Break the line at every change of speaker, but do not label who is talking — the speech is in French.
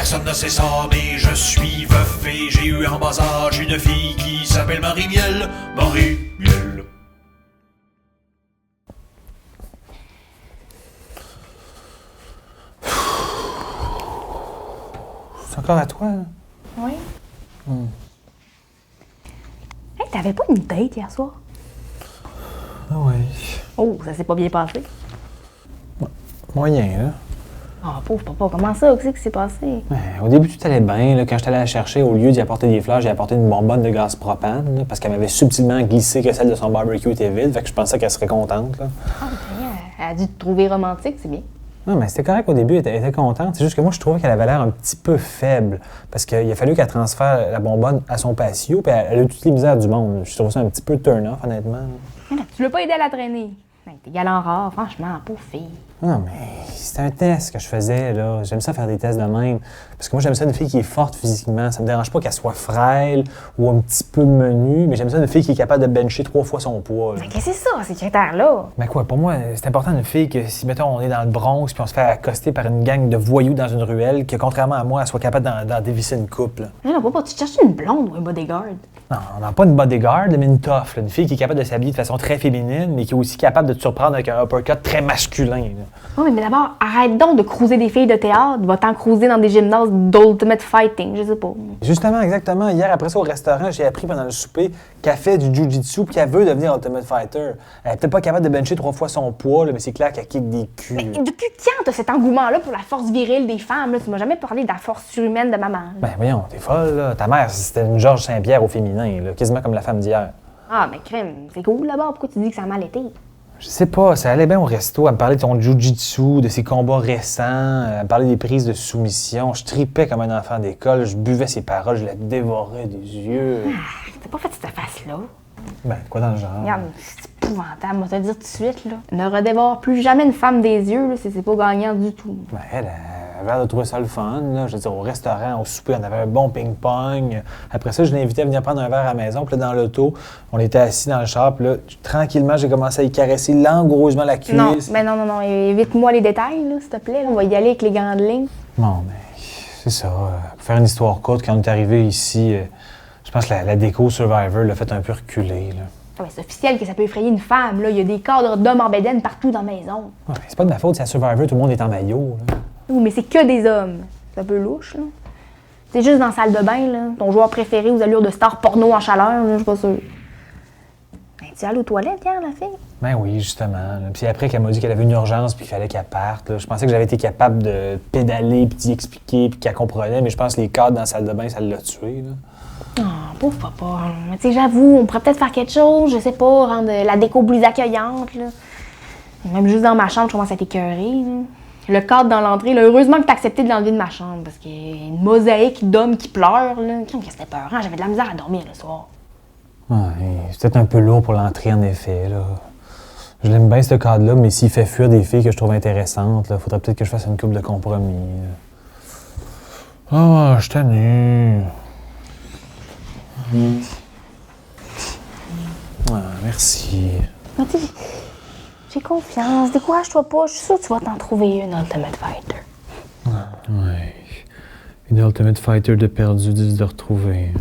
personne ne sait ça, mais je suis veuf et j'ai eu en bas âge une fille qui s'appelle Marie-Miel. Marie-Miel.
C'est encore à toi, là?
Oui. Hey, t'avais pas une date hier soir?
Ah oui.
Oh, ça s'est pas bien passé.
Moyen, là.
Ah, pauvre papa, comment ça? Qu'est-ce qui s'est passé?
Au début, tout allait bien. Là, quand je suis allé la chercher, au lieu d'y apporter des fleurs, j'ai apporté une bonbonne de gaz propane, là, parce qu'elle m'avait subtilement glissé que celle de son barbecue était vide. Fait que je pensais qu'elle serait contente. Là.
Ah, elle a dû te trouver romantique, c'est bien.
Non, mais c'était correct au début, elle était contente. C'est juste que moi, je trouvais qu'elle avait l'air un petit peu faible. Parce qu'il a fallu qu'elle transfère la bonbonne à son patio, puis elle a eu toutes les misères du monde. Je trouve ça un petit peu turn-off, honnêtement.
Tu l'as pas aidé à la traîner. T'es galant rare, franchement, pauvre fille.
Non, mais c'était un test que je faisais, là. J'aime ça faire des tests de même. Parce que moi, j'aime ça une fille qui est forte physiquement. Ça me dérange pas qu'elle soit frêle ou un petit peu menue, mais j'aime ça une fille qui est capable de bencher 3 fois son poids. Là.
Mais qu'est-ce que c'est ça, ces critères-là?
Mais quoi, pour moi, c'est important une fille que si, mettons, on est dans le Bronx puis on se fait accoster par une gang de voyous dans une ruelle, que contrairement à moi, elle soit capable d'en dévisser une couple.
Non, papa, tu cherches une blonde ou un bodyguard?
Non, on n'a pas une bodyguard, mais une tough. Là. Une fille qui est capable de s'habiller de façon très féminine, mais qui est aussi capable de te surprendre avec un uppercut très masculin. Là.
Oui, mais d'abord, arrête donc de cruiser des filles de théâtre. Va-t'en cruiser dans des gymnases d'ultimate fighting, je sais pas.
Justement, exactement. Hier, après ça, au restaurant, j'ai appris pendant le souper qu'elle fait du jiu-jitsu puis qu'elle veut devenir ultimate fighter. Elle est peut-être pas capable de bencher 3 fois son poids, là, mais c'est clair qu'elle kick des culs.
Mais depuis quand t'as cet engouement-là pour la force virile des femmes? Là? Tu m'as jamais parlé de la force surhumaine de maman. Là.
Ben voyons, t'es folle, là. Ta mère, c'était une Georges Saint-Pierre au féminin, là, quasiment comme la femme d'hier.
Ah, mais crème, c'est cool là-bas. Pourquoi tu dis que ça a mal été?
Je sais pas, ça allait bien au resto. Elle me parlait de ton jiu-jitsu, de ses combats récents. Elle me parlait des prises de soumission. Je tripais comme un enfant d'école. Je buvais ses paroles, je la dévorais des yeux.
Ah, t'as pas fait cette face-là.
Ben, quoi dans le genre?
Regarde, c'est épouvantable, on va te le dire tout de suite, là. Ne redévore plus jamais une femme des yeux, là, c'est pas gagnant du tout.
Ben, elle avait l'air de trouver ça le fun, là. Je veux dire, au restaurant, au souper, on avait un bon ping-pong. Après ça, je l'ai invité à venir prendre un verre à la maison. Puis là, dans l'auto, on était assis dans le char. Puis là, tranquillement, j'ai commencé à y caresser langoureusement la cuisse.
Non, ben non, évite-moi les détails, là, s'il te plaît. Là. On va y aller avec les grandes lignes.
Non, mais c'est ça. Pour faire une histoire courte, quand on est arrivé ici, je pense que la déco Survivor l'a fait un peu reculer, là.
Ah ben, c'est officiel que ça peut effrayer une femme, là. Il y a des cadres d'hommes en bédaine partout dans la maison.
Ouais, c'est pas de ma faute si à Survivor, tout le monde est en maillot, là.
Oui, mais c'est que des hommes. C'est un peu louche, là. C'est juste dans la salle de bain, là. Ton joueur préféré aux allures de star porno en chaleur, là, je suis pas sûre. Ben, tu allais aux toilettes hier, la fille?
Ben oui, justement. Là. Puis après qu'elle m'a dit qu'elle avait une urgence puis qu'il fallait qu'elle parte, là, je pensais que j'avais été capable de pédaler puis d'y expliquer puis qu'elle comprenait, mais je pense que les cadres dans la salle de bain, ça l'a tué, là.
Oh, pauvre papa. Mais tu sais, j'avoue, on pourrait peut-être faire quelque chose, je sais pas, rendre la déco plus accueillante, là. Même juste dans ma chambre, je commence à être écœurée, là. Le cadre dans l'entrée, là, heureusement que t'as accepté de l'enlever de ma chambre, parce qu'il y a une mosaïque d'hommes qui pleurent, là. C'était peurant, j'avais de la misère à dormir le soir.
Ouais, c'est peut-être un peu lourd pour l'entrée, en effet, là. Je l'aime bien, ce cadre-là, mais s'il fait fuir des filles que je trouve intéressantes, là, faudrait peut-être que je fasse une couple de compromis. Ah, je t'en ai. Ah, merci.
Mais tu sais, j'ai confiance, décourage-toi pas, je suis sûre que tu vas t'en trouver une Ultimate Fighter.
Ouais. Une Ultimate Fighter de perdu, 10 de retrouver.